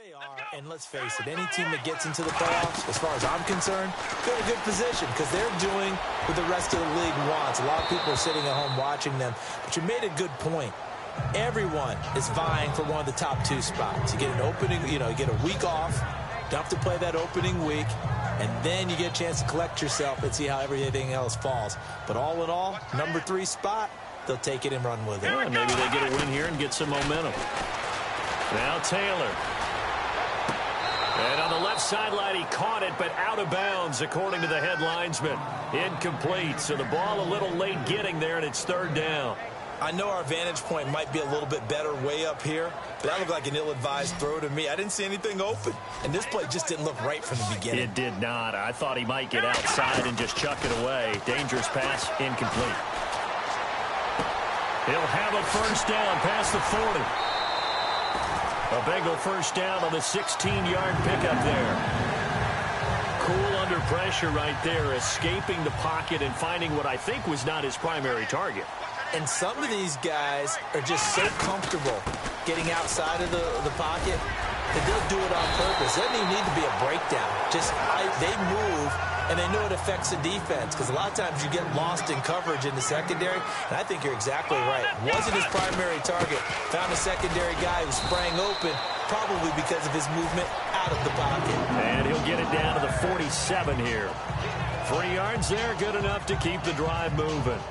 They are, and let's face it, any team that gets into the playoffs, as far as I'm concerned, they're in a good position because they're doing what the rest of the league wants. A lot of people are sitting at home watching them, but you made a good point. Everyone is vying for one of the top 2 spots. You get an opening, you get a week off, don't have to play that opening week, and then you get a chance to collect yourself and see how everything else falls. But all in all, number 3 spot, they'll take it and run with it. Yeah, maybe they get a win here and get some momentum. Now Taylor. And on the left sideline, he caught it, but out of bounds, according to the head linesman. Incomplete, so the ball a little late getting there, and it's 3rd down. I know our vantage point might be a little bit better way up here, but that looked like an ill-advised throw to me. I didn't see anything open, and this play just didn't look right from the beginning. It did not. I thought he might get outside and just chuck it away. Dangerous pass, incomplete. He'll have a first down past the 40. A Bengal first down on the 16-yard pickup there. Cool under pressure right there, escaping the pocket and finding what I think was not his primary target. And some of these guys are just so comfortable getting outside of the pocket that they'll do it on purpose. It doesn't even need to be a breakdown. They move, and they know it affects the defense because a lot of times you get lost in coverage in the secondary, and I think you're exactly right. Wasn't his primary target. Found a secondary guy who sprang open, probably because of his movement out of the pocket. And he'll get it down to the 47 here. 3 yards there, good enough to keep the drive moving.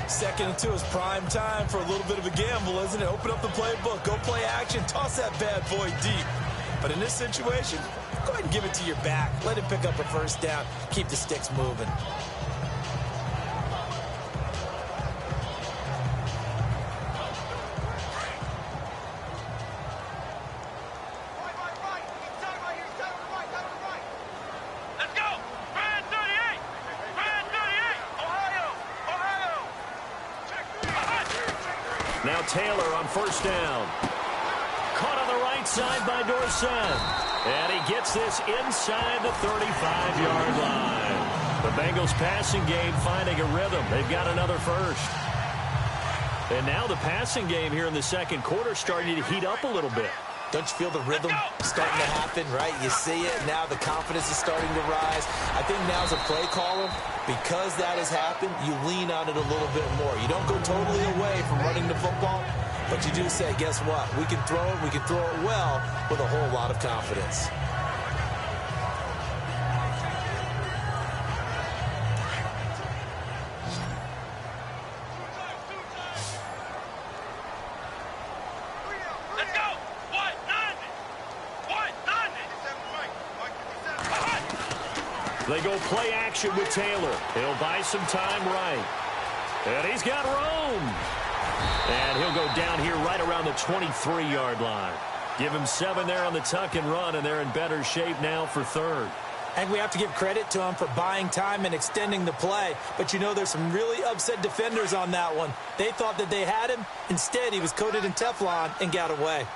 2nd and 2 is prime time for a little bit of a gamble, isn't it? Open up the playbook, go play action, toss that bad boy deep. But in this situation, go ahead and give it to your back. Let him pick up a first down. Keep the sticks moving. Now Taylor on first down. Caught on the right side by Dorsett. And he gets this inside the 35-yard line. The Bengals passing game finding a rhythm. They've got another first. And now the passing game here in the second quarter starting to heat up a little bit. Don't you feel the rhythm starting to happen, right? You see it. Now the confidence is starting to rise. I think now as a play caller, because that has happened, you lean on it a little bit more. You don't go totally away from running the football, but you do say, guess what? We can throw it. We can throw it well with a whole lot of confidence. They go play action with Taylor. He'll buy some time right. And he's got room. And he'll go down here right around the 23-yard line. Give him 7 there on the tuck and run, and they're in better shape now for 3rd. And we have to give credit to him for buying time and extending the play. But there's some really upset defenders on that one. They thought that they had him. Instead, he was coated in Teflon and got away.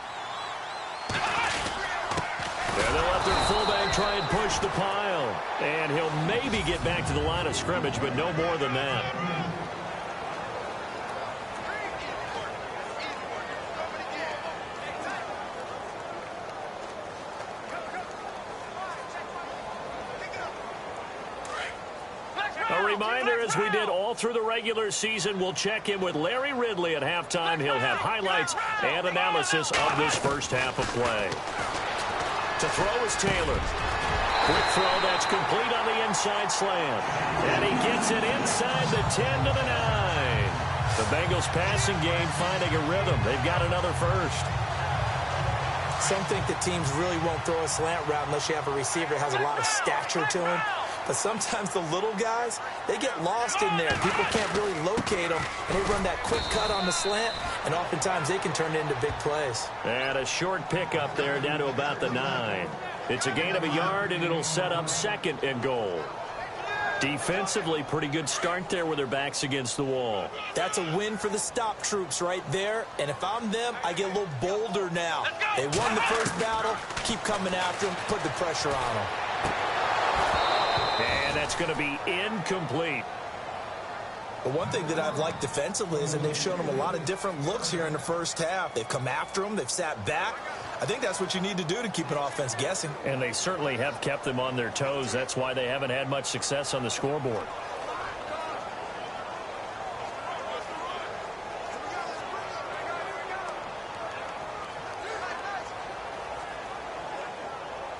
And they'll let their fullback try and push the pile. And he'll maybe get back to the line of scrimmage, but no more than that. A reminder, as we did all through the regular season, we'll check in with Larry Ridley at halftime. He'll have highlights and analysis of this first half of play. To throw is Taylor. Quick throw that's complete on the inside slant. And he gets it inside the 10 to the 9. The Bengals passing game finding a rhythm. They've got another first. Some think that teams really won't throw a slant route unless you have a receiver that has a lot of stature to him. But sometimes the little guys, they get lost in there. People can't really locate them, and they run that quick cut on the slant, and oftentimes they can turn it into big plays. And a short pickup there down to about the 9. It's a gain of a yard, and it'll set up 2nd and goal. Defensively, pretty good start there with their backs against the wall. That's a win for the stop troops right there, and if I'm them, I get a little bolder now. They won the first battle, keep coming after them, put the pressure on them. And that's going to be incomplete. But one thing that I've liked defensively is that they've shown them a lot of different looks here in the first half. They've come after them. They've sat back. I think that's what you need to do to keep an offense guessing. And they certainly have kept them on their toes. That's why they haven't had much success on the scoreboard.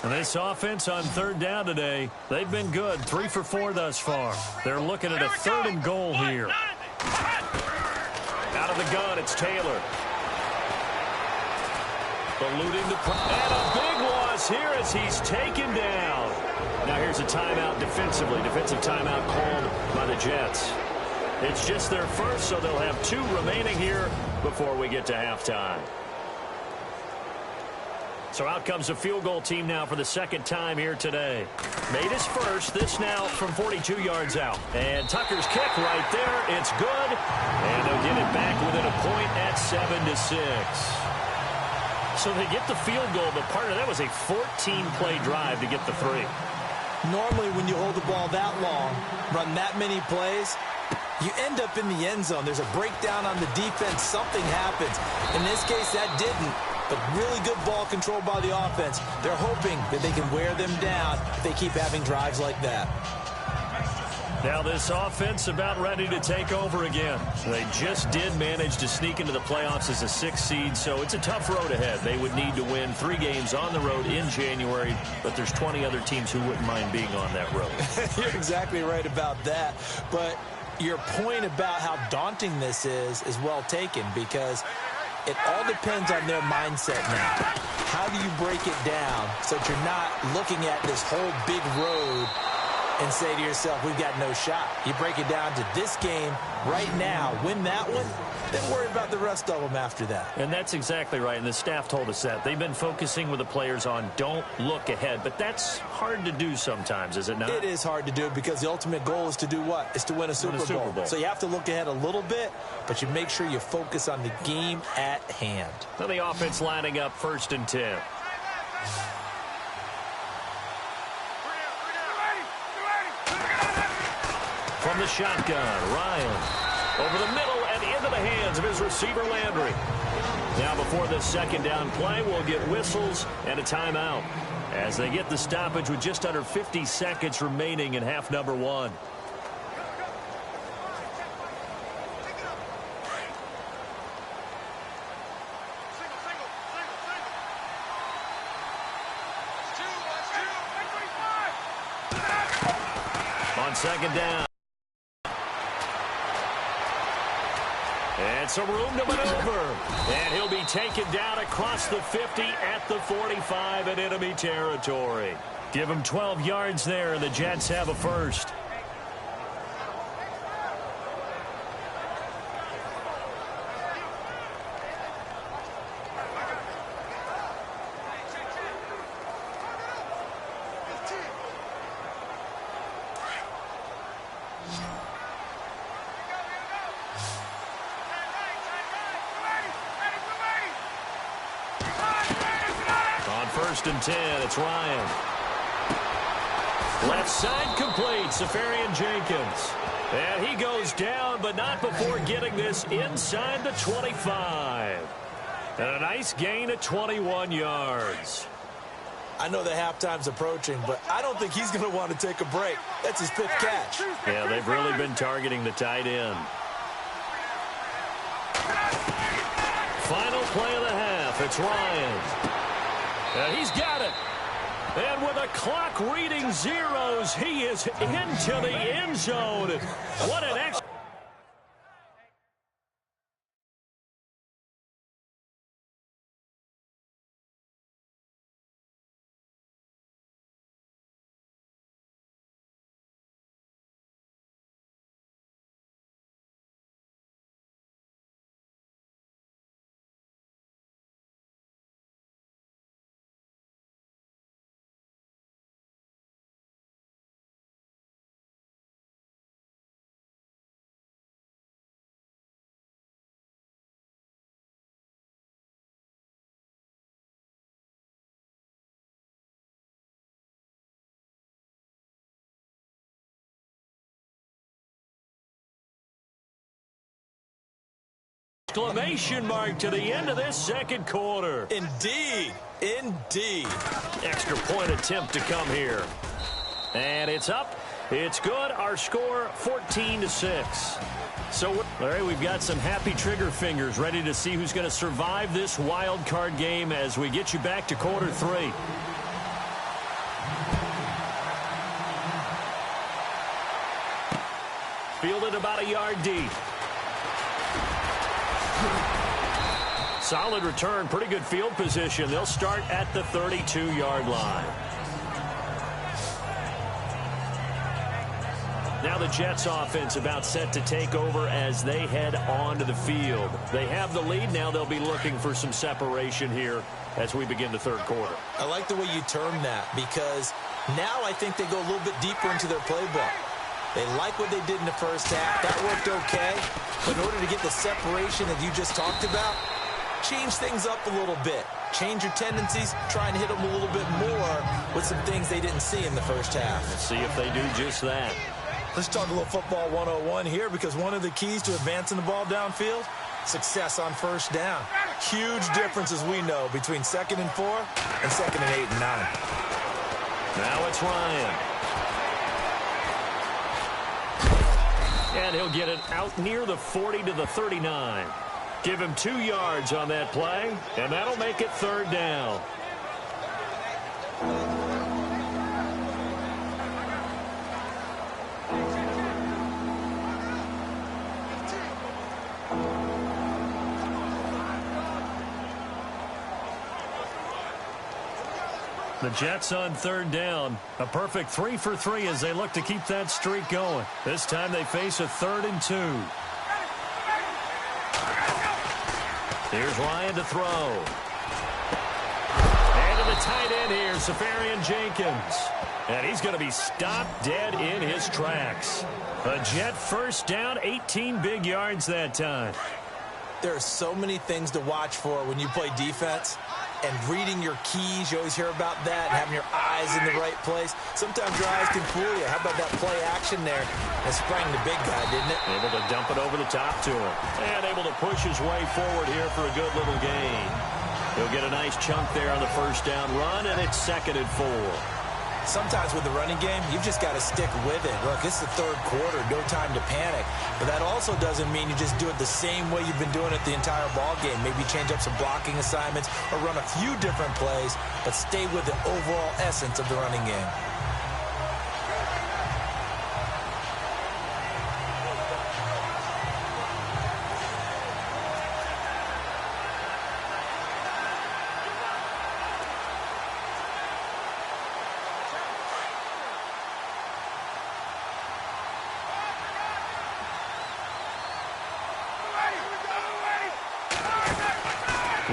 And this offense on third down today, they've been good. 3 for 4 thus far. They're looking at a 3rd and goal here. Out of the gun, it's Taylor. Eluding the pressure. And a big loss here as he's taken down. Now here's a timeout defensively. Defensive timeout called by the Jets. It's just their first, so they'll have 2 remaining here before we get to halftime. So out comes a field goal team now for the second time here today. Made his first. This now from 42 yards out. And Tucker's kick right there. It's good. And they'll get it back within a point at 7-6. So they get the field goal, but part of that was a 14-play drive to get the 3. Normally when you hold the ball that long, run that many plays, you end up in the end zone. There's a breakdown on the defense. Something happens. In this case, that didn't. But really good ball control by the offense. They're hoping that they can wear them down if they keep having drives like that. Now this offense about ready to take over again. They just did manage to sneak into the playoffs as a 6th seed, so it's a tough road ahead. They would need to win 3 games on the road in January, but there's 20 other teams who wouldn't mind being on that road. You're exactly right about that. But your point about how daunting this is well taken, because it all depends on their mindset now. How do you break it down so that you're not looking at this whole big road and say to yourself, we've got no shot? You break it down to this game right now, win that one, then worry about the rest of them after that. And that's exactly right, and the staff told us that. They've been focusing with the players on don't look ahead, but that's hard to do sometimes, is it not? It is hard to do because the ultimate goal is to do what? Is to win a Super Bowl. So you have to look ahead a little bit, but you make sure you focus on the game at hand. Now the offense lining up 1st and 10. From the shotgun, Ryan. Over the middle and into the hands of his receiver, Landry. Now before this 2nd down play, we'll get whistles and a timeout as they get the stoppage with just under 50 seconds remaining in half number 1. On 2nd down. And some room to maneuver. And he'll be taken down across the 50 at the 45 in enemy territory. Give him 12 yards there, and the Jets have a first. On 1st and 10, it's Ryan. Left side complete, Safarian Jenkins. And he goes down, but not before getting this inside the 25. And a nice gain at 21 yards. I know that halftime's approaching, but I don't think he's going to want to take a break. That's his 5th catch. Yeah, they've really been targeting the tight end. Final play of the half, it's Ryan. And he's got it. And with a clock reading zeros, he is into the end zone. What an excellent exclamation mark to the end of this second quarter. Indeed. Indeed. Extra point attempt to come here. And it's up. It's good. Our score, 14-6. So, Larry, we've got some happy trigger fingers ready to see who's going to survive this wild card game as we get you back to quarter three. Fielded about a yard deep. Solid return, pretty good field position. They'll start at the 32-yard line. Now the Jets offense about set to take over as they head onto the field. They have the lead. Now they'll be looking for some separation here as we begin the third quarter. I like the way you term that because now I think they go a little bit deeper into their playbook. They like what they did in the first half. That worked okay. But in order to get the separation that you just talked about, change things up a little bit. Change your tendencies. Try and hit them a little bit more with some things they didn't see in the first half. Let's see if they do just that. Let's talk a little football 101 here because one of the keys to advancing the ball downfield, success on first down. Huge difference, as we know, between 2nd and 4 and 2nd and 8 and 9. Now it's Ryan. And he'll get it out near the 40 to the 39. Give him 2 yards on that play, and that'll make it third down. The Jets on third down. A perfect 3 for 3 as they look to keep that streak going. This time they face a 3rd and 2. Here's Ryan to throw. And to the tight end here, Safarian Jenkins. And he's going to be stopped dead in his tracks. A Jet first down, 18 big yards that time. There are so many things to watch for when you play defense. And reading your keys, you always hear about that, and having your eyes in the right place. Sometimes your eyes can fool you. How about that play action there? It sprang the big guy, didn't it? Able to dump it over the top to him. And able to push his way forward here for a good little gain. He'll get a nice chunk there on the first down run, and it's 2nd and 4. Sometimes with the running game, you've just got to stick with it. Look, it's the third quarter, no time to panic. But that also doesn't mean you just do it the same way you've been doing it the entire ball game. Maybe change up some blocking assignments or run a few different plays, but stay with the overall essence of the running game.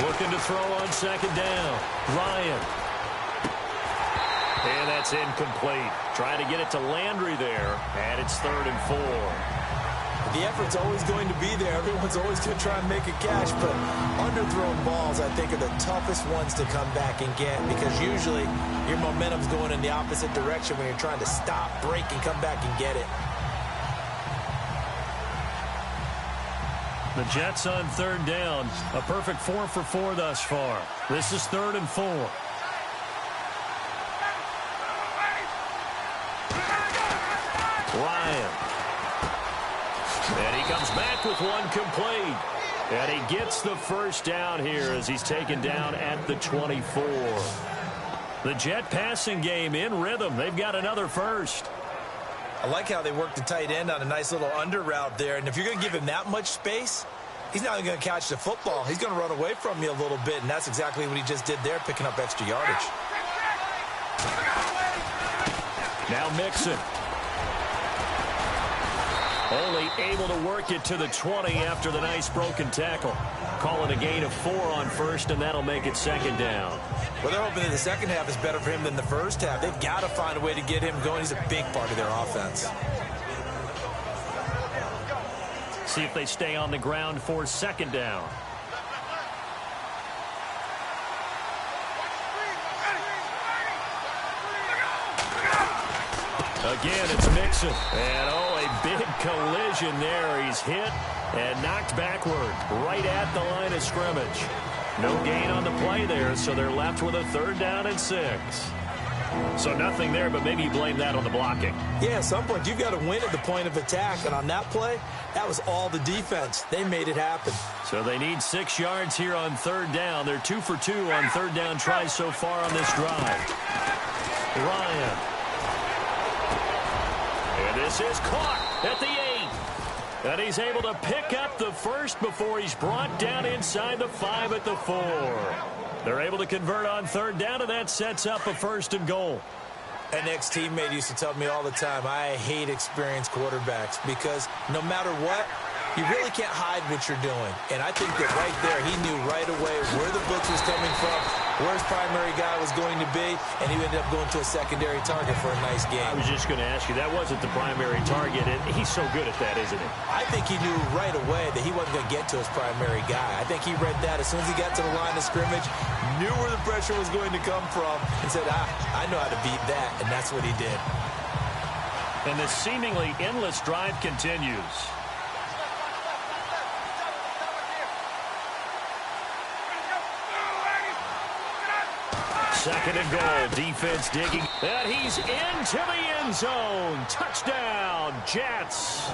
Looking to throw on 2nd down. Ryan. And that's incomplete. Trying to get it to Landry there. And it's 3rd and 4. The effort's always going to be there. Everyone's always going to try and make a catch, but underthrown balls, I think, are the toughest ones to come back and get because usually your momentum's going in the opposite direction when you're trying to stop, break, and come back and get it. The Jets on 3rd down. A perfect 4 for 4 thus far. This is 3rd and 4. Ryan. And he comes back with one complete. And he gets the first down here as he's taken down at the 24. The Jet passing game in rhythm. They've got another first. I like how they work the tight end on a nice little under route there. And if you're going to give him that much space, he's not going to catch the football. He's going to run away from you a little bit, and that's exactly what he just did there, picking up extra yardage. Now Mixon. Only able to work it to the 20 after the nice broken tackle. Call it a gain of 4 on first, and that'll make it 2nd down. Well, they're hoping that the second half is better for him than the first half. They've got to find a way to get him going. He's a big part of their offense. See if they stay on the ground for 2nd down. Again, it's Mixon. And, a big collision there. He's hit and knocked backward right at the line of scrimmage. No gain on the play there, so they're left with a 3rd down and 6. So nothing there, but maybe you blame that on the blocking. Yeah, at some point, you've got to win at the point of attack. And on that play, that was all the defense. They made it happen. So they need 6 yards here on 3rd down. They're 2 for 2 on 3rd down tries so far on this drive. Ryan. And this is caught at the 8. And he's able to pick up the first before he's brought down inside the 5 at the 4. They're able to convert on 3rd down, and that sets up a 1st and goal. An ex-teammate used to tell me all the time, I hate experienced quarterbacks because no matter what, you really can't hide what you're doing. And I think that right there, he knew right away where the blitz was coming from, where his primary guy was going to be, and he ended up going to a secondary target for a nice game. I was just going to ask you, that wasn't the primary target, and he's so good at that, isn't he? I think he knew right away that he wasn't going to get to his primary guy. I think he read that as soon as he got to the line of scrimmage, knew where the pressure was going to come from, and said, I know how to beat that, and that's what he did. And the seemingly endless drive continues. 2nd and goal. Defense digging. And he's into the end zone. Touchdown, Jets.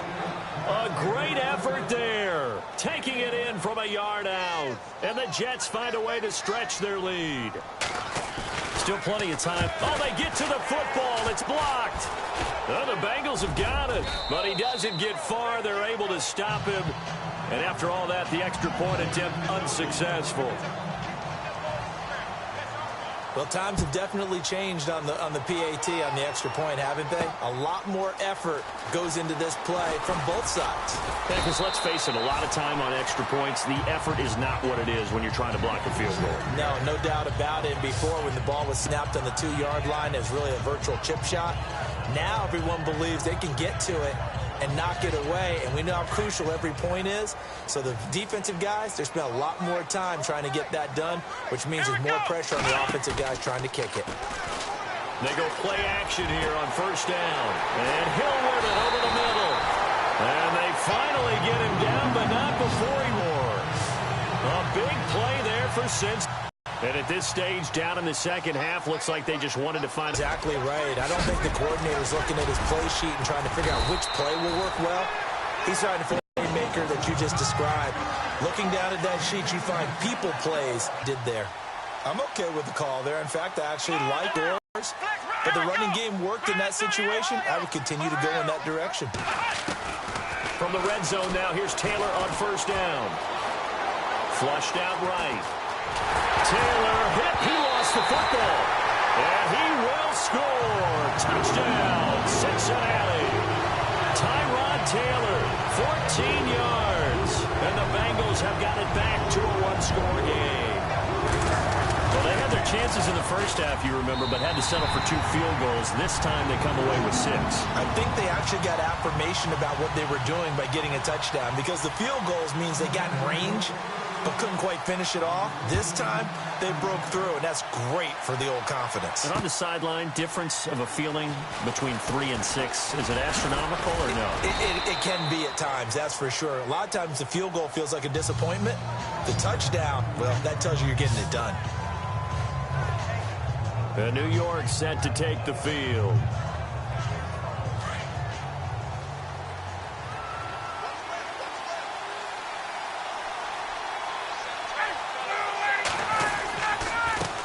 A great effort there. Taking it in from a yard out. And the Jets find a way to stretch their lead. Still plenty of time. Oh, they get to the football. It's blocked. Well, the Bengals have got it. But he doesn't get far. They're able to stop him. And after all that, the extra point attempt unsuccessful. Well, times have definitely changed on the PAT, on the extra point, haven't they? A lot more effort goes into this play from both sides. Yeah, because let's face it, a lot of time on extra points, the effort is not what it is when you're trying to block a field goal. No doubt about it. Before, when the ball was snapped on the 2-yard line, it was really a virtual chip shot. Now everyone believes they can get to it and knock it away, and we know how crucial every point is. So the defensive guys, they spend a lot more time trying to get that done, which means there's more pressure on the offensive guys trying to kick it. They go play action here on 1st down, and Hill with it over the middle. And they finally get him down, but not before he more. A big play there for Cincinnati. And at this stage, down in the 2nd half, looks like they just wanted to find... Exactly right. I don't think the coordinator's looking at his play sheet and trying to figure out which play will work well. He's trying to find the playmaker that you just described. Looking down at that sheet, you find people plays did there. I'm okay with the call there. In fact, I actually like yours. But the running game worked in that situation. I would continue to go in that direction. From the red zone now, here's Taylor on 1st down. Flushed out right. Taylor hit. He lost the football. And he will score. Touchdown, Cincinnati. Tyrod Taylor, 14 yards. And the Bengals have got it back to a 1-score game. Well, they had their chances in the 1st half, you remember, but had to settle for 2 field goals. This time they come away with 6. I think they actually got affirmation about what they were doing by getting a touchdown, because the field goals means they got range but couldn't quite finish it off. This time, they broke through, and that's great for the old confidence. And on the sideline, difference of a feeling between 3 and 6, is it astronomical or no? It can be at times, that's for sure. A lot of times, the field goal feels like a disappointment. The touchdown, well, that tells you you're getting it done. And New York set to take the field.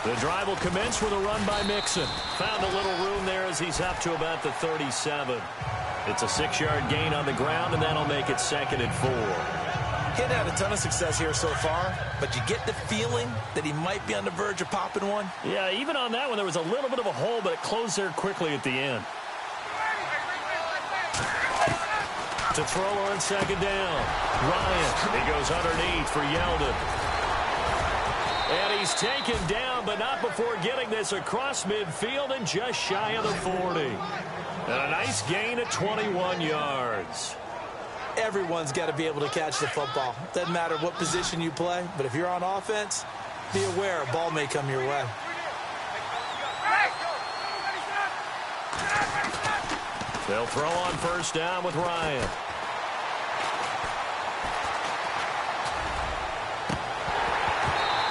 The drive will commence with a run by Mixon. Found a little room there as he's up to about the 37. It's a 6-yard gain on the ground, and that'll make it 2nd and 4. He had a ton of success here so far, but you get the feeling that he might be on the verge of popping one. Yeah, even on that one, there was a little bit of a hole, but it closed there quickly at the end. To throw on 2nd down. Ryan, he goes underneath for Yeldon. And he's taken down, but not before getting this across midfield and just shy of the 40. And a nice gain at 21 yards. Everyone's got to be able to catch the football. Doesn't matter what position you play, but if you're on offense, be aware a ball may come your way. They'll throw on first down with Ryan.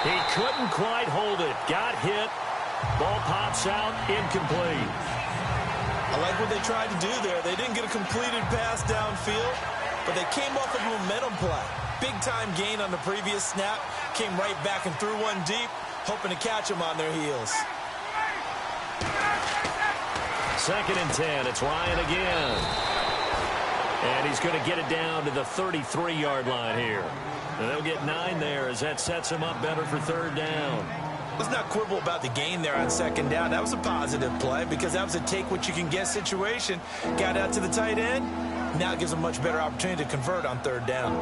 He couldn't quite hold it. Got hit. Ball pops out. Incomplete. I like what they tried to do there. They didn't get a completed pass downfield, but they came off of a momentum play. Big-time gain on the previous snap. Came right back and threw one deep, hoping to catch them on their heels. 2nd and 10. It's Ryan again. And he's going to get it down to the 33-yard line here. And they'll get 9 there as that sets him up better for 3rd down. Let's not quibble about the gain there on 2nd down. That was a positive play because that was a take-what-you-can-get situation. Got out to the tight end. Now it gives them a much better opportunity to convert on 3rd down.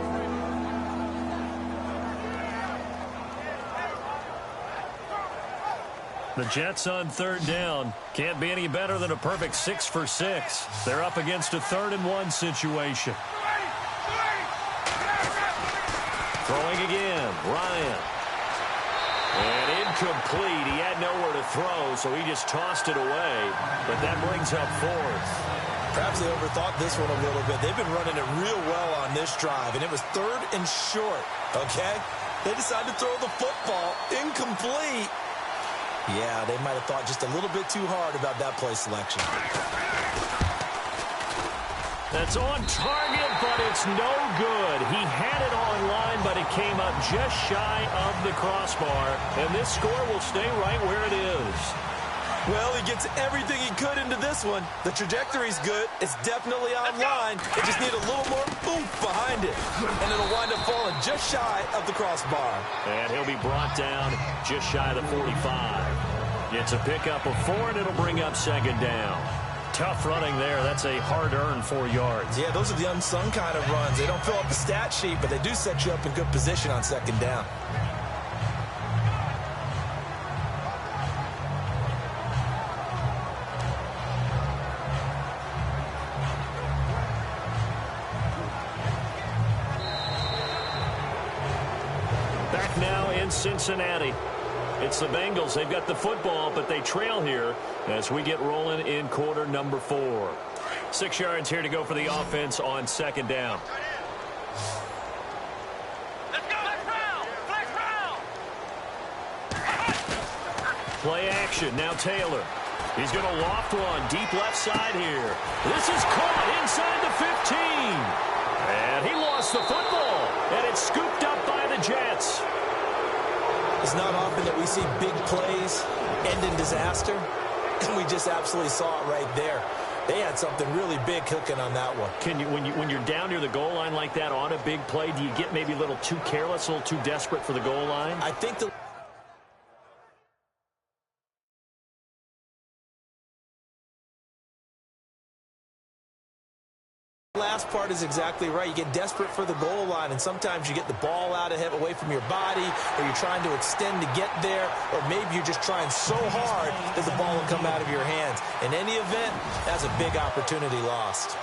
The Jets on 3rd down. Can't be any better than a perfect 6 for 6. They're up against a 3rd and 1 situation. Throwing again, Ryan. And incomplete. He had nowhere to throw, so he just tossed it away. But that brings up 4th. Perhaps they overthought this one a little bit. They've been running it real well on this drive, and it was 3rd and short, okay? They decided to throw the football. Incomplete. Yeah, they might have thought just a little bit too hard about that play selection. That's on target, but it's no good. He had it on line, but it came up just shy of the crossbar. And this score will stay right where it is. Well, he gets everything he could into this one. The trajectory's good. It's definitely online. It just needs a little more oomph behind it. And it'll wind up falling just shy of the crossbar. And he'll be brought down just shy of the 45. It's a pickup of 4, and it'll bring up 2nd down. Tough running there. That's a hard-earned 4 yards. Yeah, those are the unsung kind of runs. They don't fill up the stat sheet, but they do set you up in good position on 2nd down. Back now in Cincinnati. It's the Bengals. They've got the football, but they trail here as we get rolling in quarter number 4. 6 yards here to go for the offense on 2nd down. Let's go. Flex round. Play action. Now Taylor. He's going to loft one deep left side here. This is caught inside the 15. And he lost the football. And it's scooped up by the Jets. It's not often that we see big plays end in disaster, and we just absolutely saw it right there. They had something really big cooking on that one. When you're down near the goal line like that on a big play, do you get maybe a little too careless, a little too desperate for the goal line? I think the last part is exactly right. You get desperate for the goal line, and sometimes you get the ball out ahead, away from your body, or you're trying to extend to get there, or maybe you're just trying so hard that the ball will come out of your hands. In any event, that's a big opportunity lost.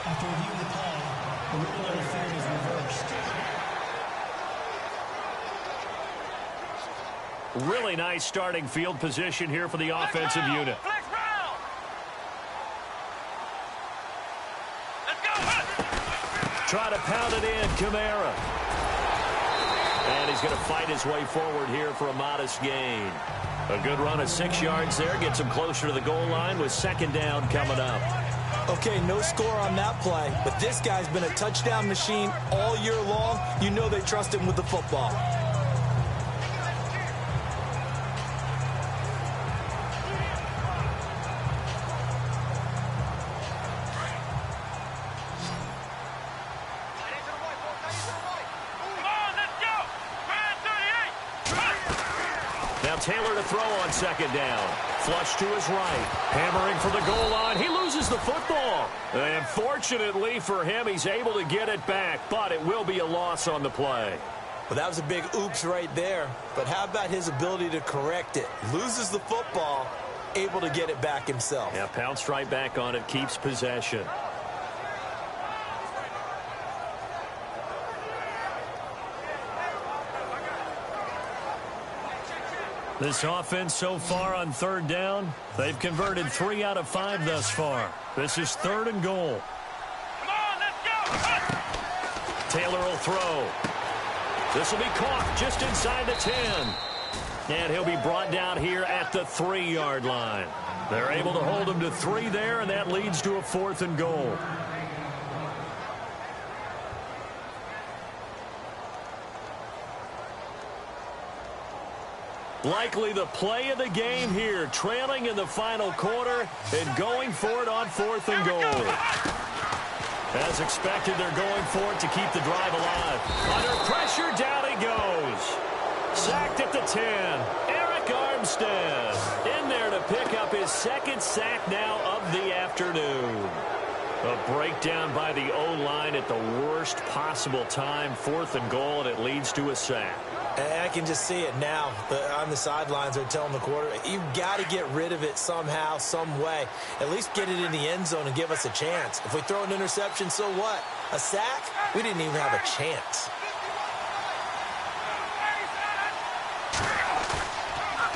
After reviewing the play, the rule interference is reversed. Really nice starting field position here for the offensive unit. Flex round. Let's go. Try to pound it in, Kamara. And he's going to fight his way forward here for a modest gain. A good run of 6 yards there. Gets him closer to the goal line with 2nd down coming up. Okay, no score on that play, but this guy's been a touchdown machine all year long. You know they trust him with the football. Now Taylor to throw on 2nd down. Flush to his right. Hammering for the goal line. He loses the football. And fortunately for him, he's able to get it back, but it will be a loss on the play. Well, that was a big oops right there. But how about his ability to correct it? Loses the football, able to get it back himself. Yeah, pounced right back on it, keeps possession. This offense so far on third down, they've converted 3 out of 5 thus far. This is 3rd and goal. Come on, let's go. Taylor will throw. This will be caught just inside the 10. And he'll be brought down here at the 3-yard line. They're able to hold him to 3 there, and that leads to a 4th and goal. Likely the play of the game here, trailing in the final quarter and going for it on 4th and goal. As expected, they're going for it to keep the drive alive. Under pressure, down he goes. Sacked at the 10. Eric Armstead in there to pick up his 2nd sack now of the afternoon. A breakdown by the O-line at the worst possible time. 4th and goal, and it leads to a sack. I can just see it now. On the sidelines, they're telling the quarterback, you've got to get rid of it somehow, some way. At least get it in the end zone and give us a chance. If we throw an interception, so what? A sack? We didn't even have a chance.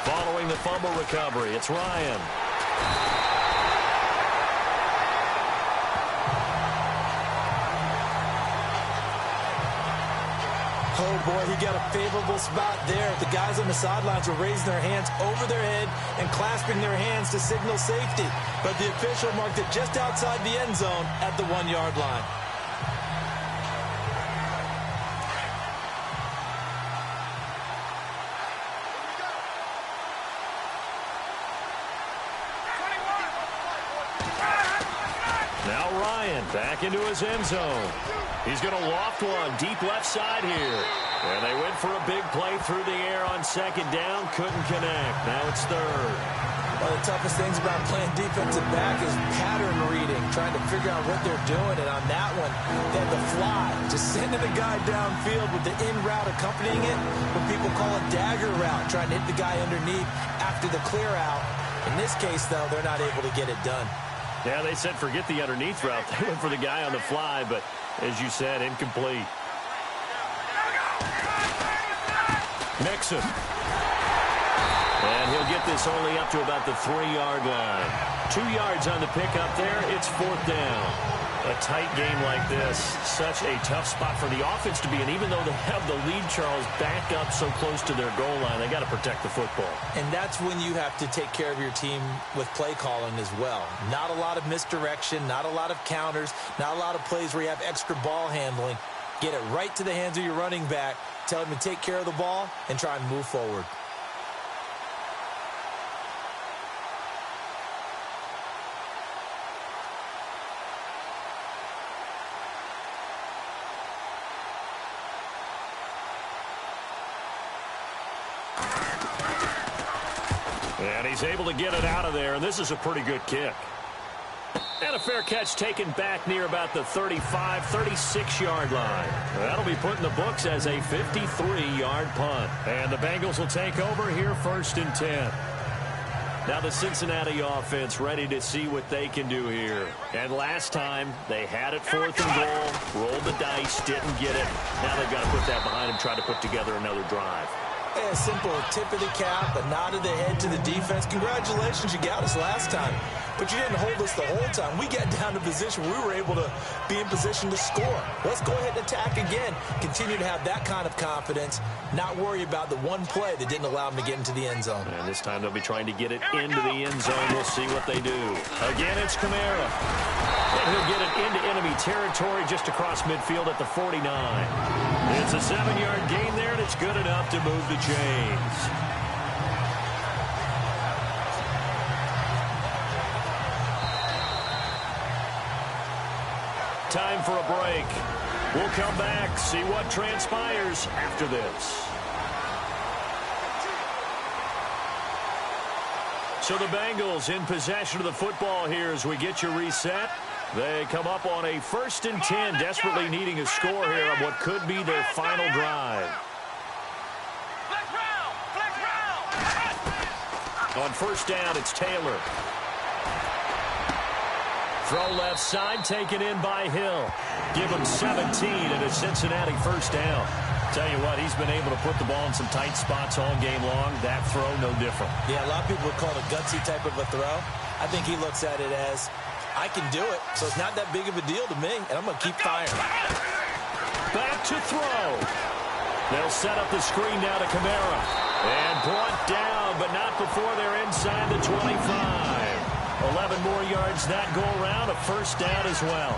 Following the fumble recovery, it's Ryan. Oh, boy, he got a favorable spot there. The guys on the sidelines were raising their hands over their head and clasping their hands to signal safety. But the official marked it just outside the end zone at the 1-yard line. Now Ryan back into his end zone. He's going to loft one deep left side here. And they went for a big play through the air on 2nd down. Couldn't connect. Now it's 3rd. One of the toughest things about playing defensive back is pattern reading, trying to figure out what they're doing. And on that one, they had the fly, just sending the guy downfield with the in route accompanying it, what people call a dagger route, trying to hit the guy underneath after the clear out. In this case, though, they're not able to get it done. Yeah, they said forget the underneath route. They went for the guy on the fly, but as you said, incomplete. Mixon. And he'll get this only up to about the 3-yard line. 2 yards on the pickup there. It's 4th down. A tight game like this, such a tough spot for the offense to be in. Even though they have the lead, Charles, back up so close to their goal line, they got to protect the football. And that's when you have to take care of your team with play calling as well. Not a lot of misdirection, not a lot of counters, not a lot of plays where you have extra ball handling. Get it right to the hands of your running back, tell him to take care of the ball, and try and move forward. And he's able to get it out of there, and this is a pretty good kick. And a fair catch taken back near about the 35, 36-yard line. That'll be put in the books as a 53-yard punt. And the Bengals will take over here 1st and 10. Now the Cincinnati offense ready to see what they can do here. And last time, they had it 4th and goal, rolled the dice, didn't get it. Now they've got to put that behind them, try to put together another drive. A simple tip of the cap, a nod of the head to the defense. Congratulations, you got us last time. But you didn't hold us the whole time. We got down to position where we were able to be in position to score. Let's go ahead and attack again. Continue to have that kind of confidence. Not worry about the one play that didn't allow them to get into the end zone. And this time they'll be trying to get it into the end zone. We'll see what they do. Again, it's Kamara. And he'll get it into enemy territory just across midfield at the 49. It's a 7-yard gain there, and it's good enough to move the chains. Time for a break. We'll come back, see what transpires after this. So the Bengals in possession of the football here as we get you reset. They come up on a 1st and 10, desperately needing a score here on what could be their final drive. On first down, it's Taylor. Throw left side, taken in by Hill. Give him 17 and a Cincinnati first down. Tell you what, he's been able to put the ball in some tight spots all game long. That throw, no different. Yeah, a lot of people would call it a gutsy type of a throw. I think he looks at it as, I can do it, so it's not that big of a deal to me, and I'm going to keep firing. Back to throw. They'll set up the screen now to Kamara. And brought down, but not before they're inside the 25. 11 more yards that go around, a first down as well.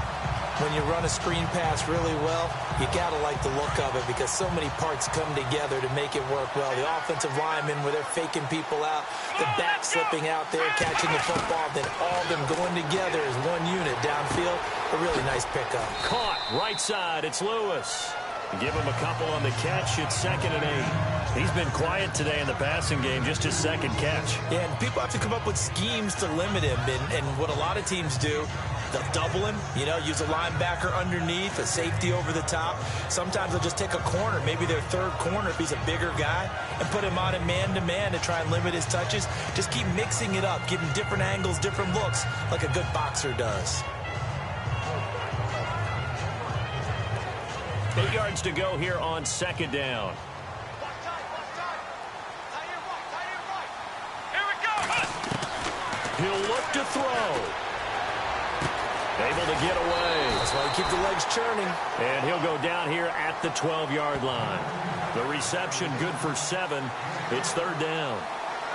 When you run a screen pass really well, you got to like the look of it because so many parts come together to make it work well. The offensive linemen where they're faking people out, the back slipping out there, catching the football, then all of them going together as one unit downfield. A really nice pickup. Caught right side. It's Lewis. Give him a couple on the catch. It's 2nd and 8. He's been quiet today in the passing game, just his second catch. Yeah, and people have to come up with schemes to limit him, and what a lot of teams do, they'll double him, use a linebacker underneath, a safety over the top. Sometimes they'll just take a corner, maybe their third corner if he's a bigger guy, and put him on a man-to-man to try and limit his touches. Just keep mixing it up, give him different angles, different looks, like a good boxer does. 8 yards to go here on second down. He'll look to throw. Able to get away. That's why you keep the legs churning. And he'll go down here at the 12-yard line. The reception good for 7. It's third down.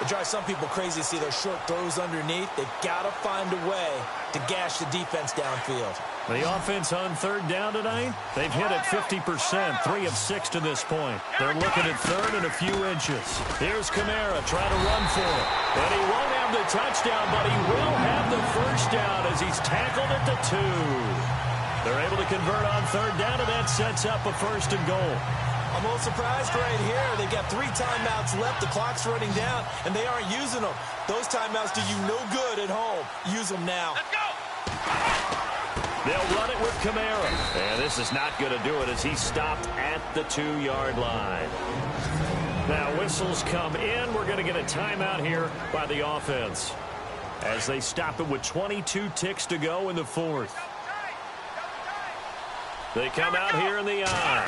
It drives some people crazy to see those short throws underneath. They've got to find a way to gash the defense downfield. The offense on third down tonight, they've hit it 50%, 3 of 6 to this point. They're looking at third and a few inches. Here's Kamara trying to run for it. And he won't have the touchdown, but he will have the first down as he's tackled at the 2. They're able to convert on third down, and that sets up a first and goal. I'm a little surprised right here. They've got 3 timeouts left. The clock's running down, and they aren't using them. Those timeouts do you no good at home. Use them now. Let's go! They'll run it with Kamara. And this is not going to do it as he's stopped at the 2-yard line. Now whistles come in. We're going to get a timeout here by the offense as they stop it with 22 ticks to go in the fourth. They come out here in the eye.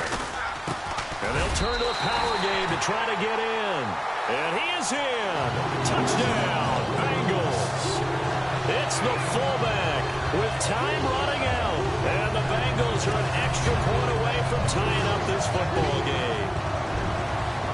And they'll turn to the power game to try to get in. And he is in. Touchdown, Bengals. It's the fullback with time running out. And the Bengals are an extra point away from tying up this football game.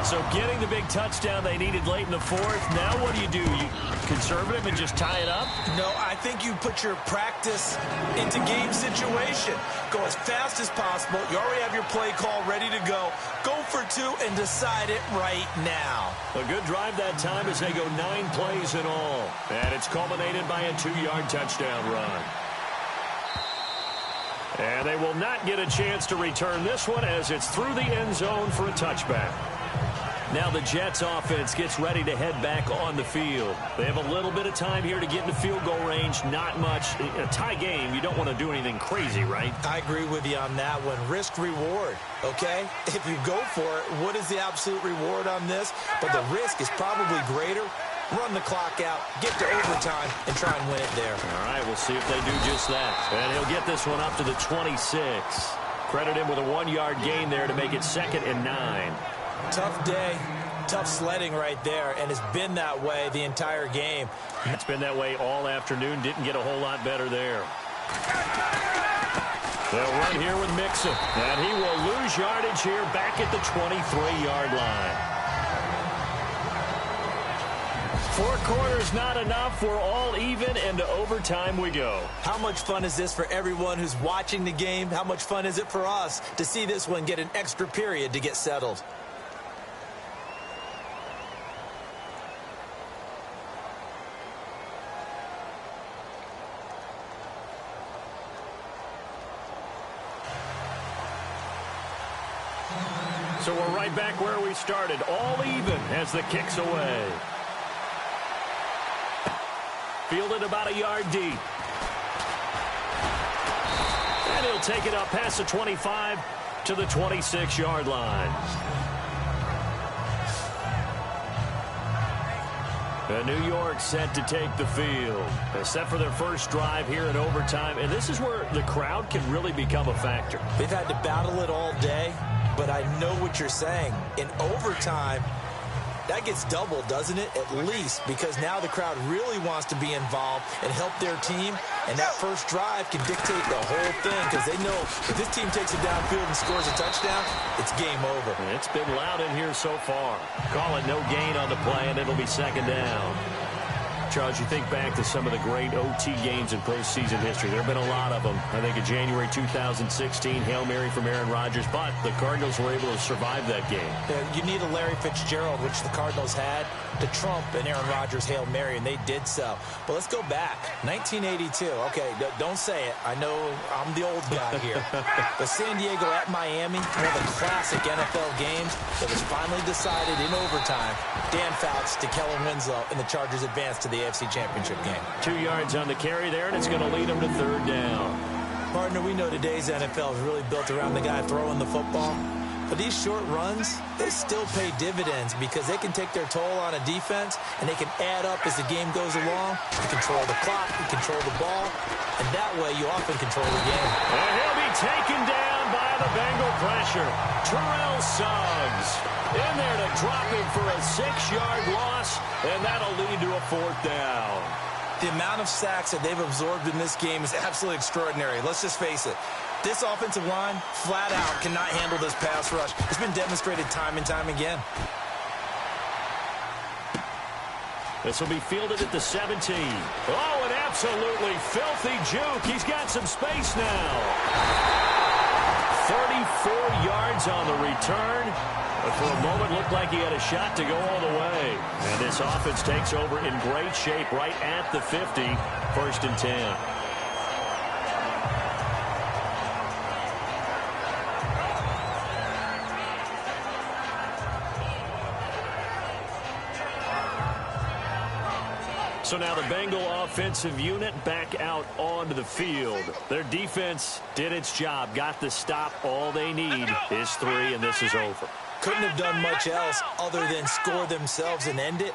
So getting the big touchdown they needed late in the fourth. Now what do? You conservative and just tie it up? No, I think you put your practice into game situation. Go as fast as possible. You already have your play call ready to go. Go for 2 and decide it right now. A good drive that time as they go 9 plays in all. And it's culminated by a 2-yard touchdown run. And they will not get a chance to return this one as it's through the end zone for a touchback. Now the Jets offense gets ready to head back on the field. They have a little bit of time here to get into field goal range. Not much. In a tie game, you don't want to do anything crazy, right? I agree with you on that one. Risk reward, okay? If you go for it, what is the absolute reward on this? But the risk is probably greater. Run the clock out, get to overtime, and try and win it there. All right, we'll see if they do just that. And he'll get this one up to the 26. Credit him with a 1-yard gain there to make it 2nd and 9. Tough day, tough sledding right there, and it's been that way the entire game. It's been that way all afternoon. Didn't get a whole lot better there. They'll run here with Mixon, and he will lose yardage here back at the 23-yard line. 4 quarters not enough. We're all even, and to overtime we go. How much fun is this for everyone who's watching the game? How much fun is it for us to see this one get an extra period to get settled? So we're right back where we started, all even as the kick's away. Fielded about a yard deep. And he'll take it up past the 25 to the 26-yard line. And New York set to take the field. Set for their first drive here in overtime. And this is where the crowd can really become a factor. They've had to battle it all day, but I know what you're saying. In overtime, that gets doubled, doesn't it? At least, because now the crowd really wants to be involved and help their team. And that first drive can dictate the whole thing because they know if this team takes it downfield and scores a touchdown, it's game over. And it's been loud in here so far. Call it no gain on the play, and it'll be second down. Charles, you think back to some of the great OT games in postseason history. There have been a lot of them. I think in January 2016, Hail Mary from Aaron Rodgers, but the Cardinals were able to survive that game. You need a Larry Fitzgerald, which the Cardinals had, to trump an Aaron Rodgers Hail Mary, and they did so. But let's go back. 1982. Okay, don't say it. I know I'm the old guy here. But San Diego at Miami, one of the classic NFL games that was finally decided in overtime. Dan Fouts to Kellen Winslow, and the Chargers advanced to the AFC Championship game. 2 yards on the carry there, and it's going to lead them to third down. Partner, we know today's NFL is really built around the guy throwing the football. But these short runs, they still pay dividends because they can take their toll on a defense, and they can add up as the game goes along. You control the clock, you control the ball, and that way you often control the game. And he'll be taken down by the Bengal pressure. Terrell Suggs in there to drop him for a 6-yard loss, and that'll lead to a fourth down. The amount of sacks that they've absorbed in this game is absolutely extraordinary. Let's just face it. This offensive line, flat out, cannot handle this pass rush. It's been demonstrated time and time again. This will be fielded at the 17. Oh, an absolutely filthy juke. He's got some space now. 34 yards on the return. But for a moment, looked like he had a shot to go all the way. And this offense takes over in great shape right at the 50. 1st and 10. So now the Bengal offensive unit back out onto the field. Their defense did its job, got the stop. All they need is 3, and this is over. Couldn't have done much else other than score themselves and end it.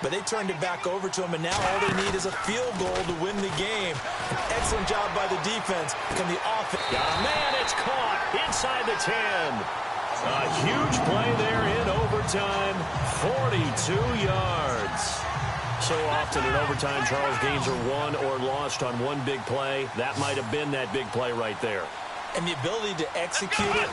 But they turned it back over to them, and now all they need is a field goal to win the game. An excellent job by the defense. Can the offense... Man, it's caught inside the 10. A huge play there in overtime. 42 yards. So often in overtime, Charles, games are won or lost on one big play. That might have been that big play right there. And the ability to execute it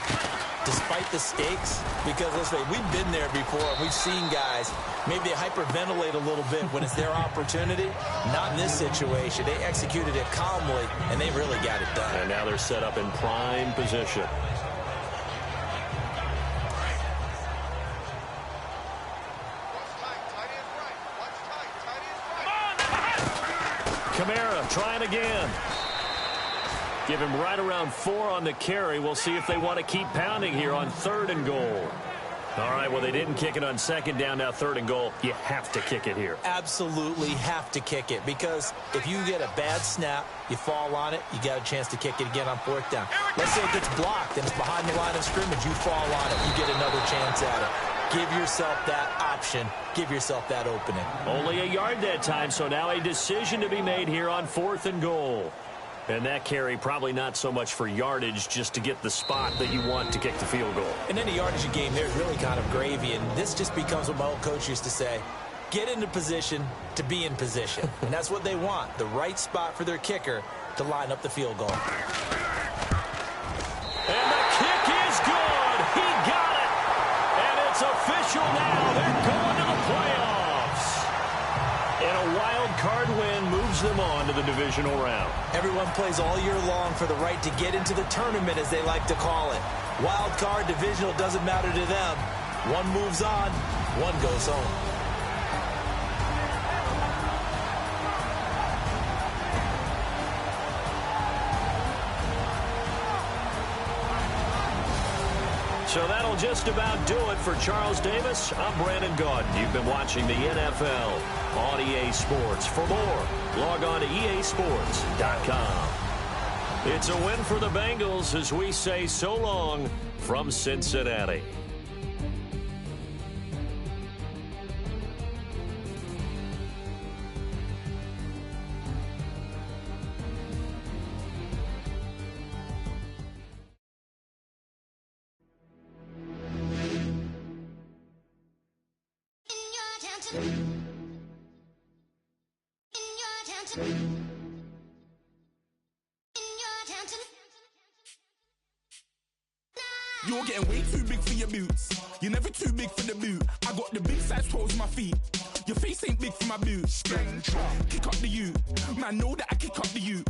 despite the stakes, because let's say we've been there before. We've seen guys maybe hyperventilate a little bit when it's their opportunity. Not in this situation. They executed it calmly, and they really got it done. And now they're set up in prime position. Kamara trying again. Give him right around 4 on the carry. We'll see if they want to keep pounding here on 3rd and goal. All right, well, they didn't kick it on 2nd down, now 3rd and goal. You have to kick it here. Absolutely have to kick it, because if you get a bad snap, you fall on it, you got a chance to kick it again on 4th down. Let's say it gets blocked and it's behind the line of scrimmage. You fall on it, you get another chance at it. Give yourself that option. Give yourself that opening. Only a yard that time, so now a decision to be made here on 4th and goal. And that carry probably not so much for yardage, just to get the spot that you want to kick the field goal. In any yardage game, there's really kind of gravy, and this just becomes what my old coach used to say. Get into position to be in position. And that's what they want, the right spot for their kicker to line up the field goal. And the kick is good. He got it. And it's official now. They're going to the playoffs. And a wild card win moves them on to the divisional round. Everyone plays all year long for the right to get into the tournament, as they like to call it. Wild card, divisional, doesn't matter to them. One moves on, one goes home. So that'll just about do it for Charles Davis. I'm Brandon Gaudin. You've been watching the NFL on EA Sports. For more, log on to easports.com. It's a win for the Bengals as we say so long from Cincinnati. You're getting way too big for your boots. You're never too big for the boot. I got the big size 12s on my feet. Your face ain't big for my boots. Kick up the U. Man, know that I kick up the U.